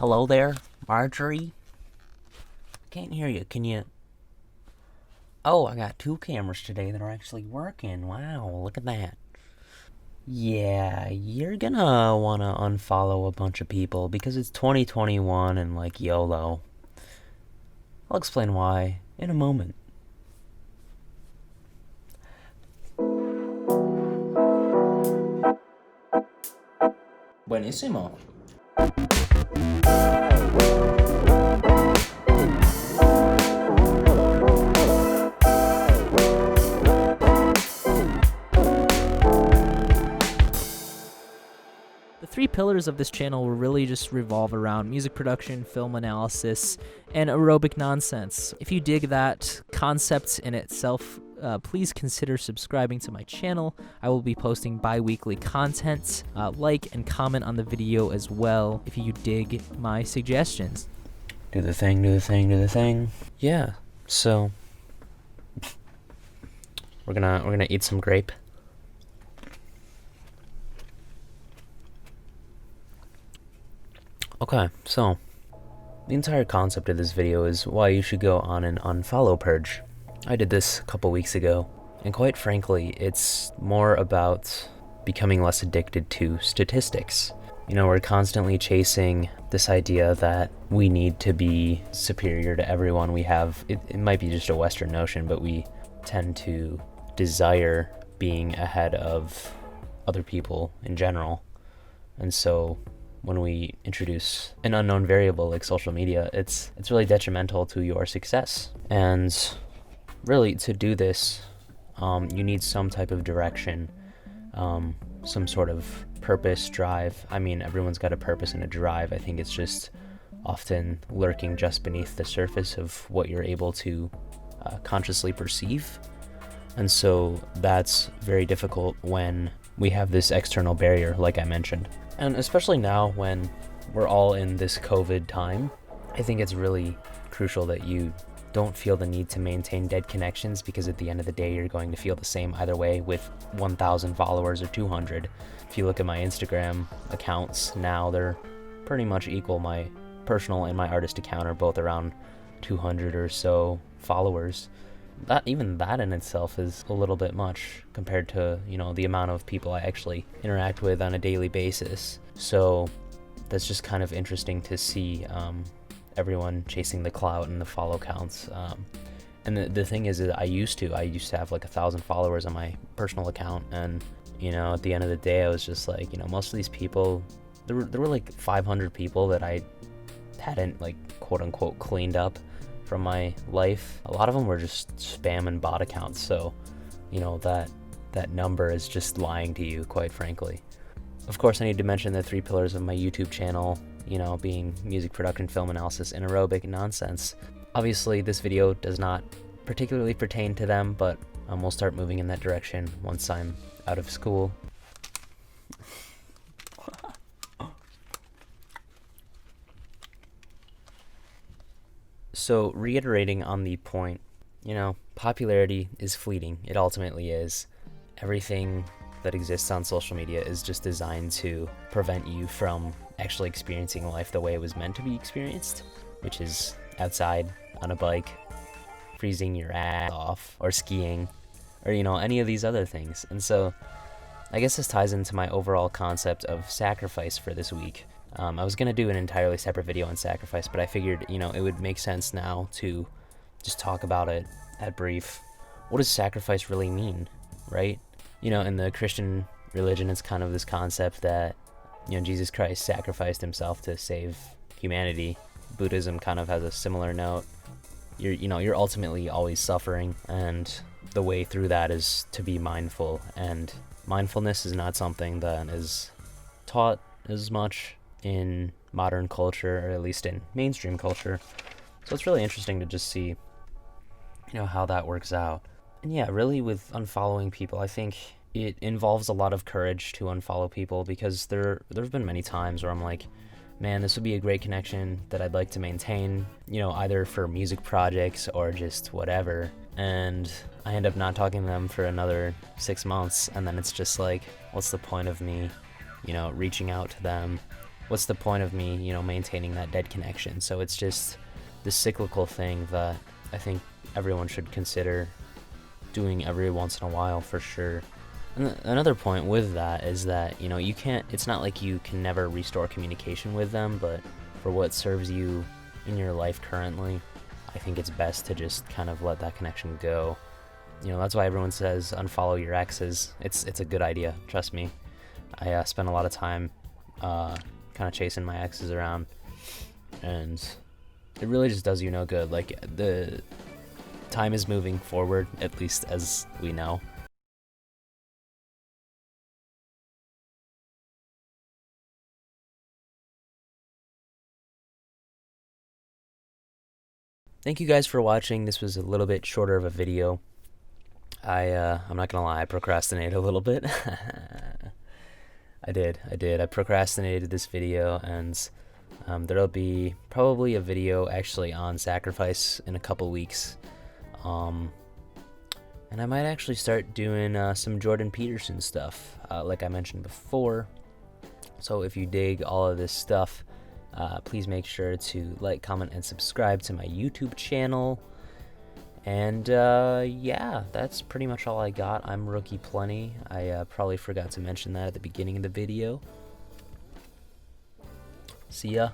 Hello there, Marjorie? Can't hear you. Can you? Oh, I got two cameras today that are actually working. Wow, look at that. Yeah, you're gonna wanna unfollow a bunch of people because it's 2021 and like YOLO. I'll explain why in a moment. Buenísimo. The three pillars of this channel will really just revolve around music production, film analysis, and aerobic nonsense. If you dig that concept in itself, please consider subscribing to my channel. I will be posting bi-weekly content. Like and comment on the video as well if you dig my suggestions. Do the thing, do the thing, do the thing. Yeah, so we're gonna eat some grape. Okay, so the entire concept of this video is why you should go on an unfollow purge. I did this a couple weeks ago, and quite frankly, it's more about becoming less addicted to statistics. You know, we're constantly chasing this idea that we need to be superior to everyone. It might be just a Western notion, but we tend to desire being ahead of other people in general. And so when we introduce an unknown variable like social media, it's really detrimental to your success. And really, to do this, you need some type of direction, some sort of purpose, drive. I mean, everyone's got a purpose and a drive. I think it's just often lurking just beneath the surface of what you're able to consciously perceive. And so that's very difficult when we have this external barrier, like I mentioned. And especially now when we're all in this COVID time, I think it's really crucial that you don't feel the need to maintain dead connections, because at the end of the day, you're going to feel the same either way with 1,000 followers or 200. If you look at my Instagram accounts now, they're pretty much equal. My personal and my artist account are both around 200 or so followers. Even that in itself is a little bit much compared to, the amount of people I actually interact with on a daily basis. So that's just kind of interesting to see everyone chasing the clout and the follow counts. And the thing is that I used to have like 1,000 followers on my personal account, and at the end of the day, I was just like, most of these people, there were like 500 people that I hadn't like quote unquote cleaned up from my life. A lot of them were just spam and bot accounts, so that number is just lying to you, quite frankly. Of course, I need to mention the three pillars of my YouTube channel, being music production, film analysis, and aerobic nonsense. Obviously, this video does not particularly pertain to them, but we'll start moving in that direction once I'm out of school. So, reiterating on the point, popularity is fleeting. It ultimately is. Everything that exists on social media is just designed to prevent you from actually experiencing life the way it was meant to be experienced, which is outside on a bike, freezing your ass off, or skiing, or any of these other things. And so I guess this ties into my overall concept of sacrifice for this week. I was going to do an entirely separate video on sacrifice, but I figured, it would make sense now to just talk about it at brief. What does sacrifice really mean, right? In the Christian religion, it's kind of this concept that, Jesus Christ sacrificed himself to save humanity. Buddhism kind of has a similar note. You're ultimately always suffering, and the way through that is to be mindful. And mindfulness is not something that is taught as much in modern culture, or at least in mainstream culture. So it's really interesting to just see, how that works out. And yeah, really with unfollowing people, I think it involves a lot of courage to unfollow people, because there've been many times where I'm like, man, this would be a great connection that I'd like to maintain, either for music projects or just whatever. And I end up not talking to them for another 6 months, and then it's just like, what's the point of me, reaching out to them what's the point of me, maintaining that dead connection? So it's just this cyclical thing that I think everyone should consider doing every once in a while for sure. And another point with that is that, you can't, it's not like you can never restore communication with them, but for what serves you in your life currently, I think it's best to just kind of let that connection go. That's why everyone says unfollow your exes. It's a good idea, trust me. I spent a lot of time kind of chasing my exes around, and it really just does you no good. Like, the time is moving forward, at least as we know. Thank you guys for watching. This was a little bit shorter of a video. I'm not gonna lie, I procrastinated a little bit. I did. I procrastinated this video, and there'll be probably a video actually on sacrifice in a couple weeks. And I might actually start doing some Jordan Peterson stuff, like I mentioned before. So if you dig all of this stuff, please make sure to like, comment, and subscribe to my YouTube channel. And yeah, that's pretty much all I got. I'm Rookie Plenty. I probably forgot to mention that at the beginning of the video. See ya.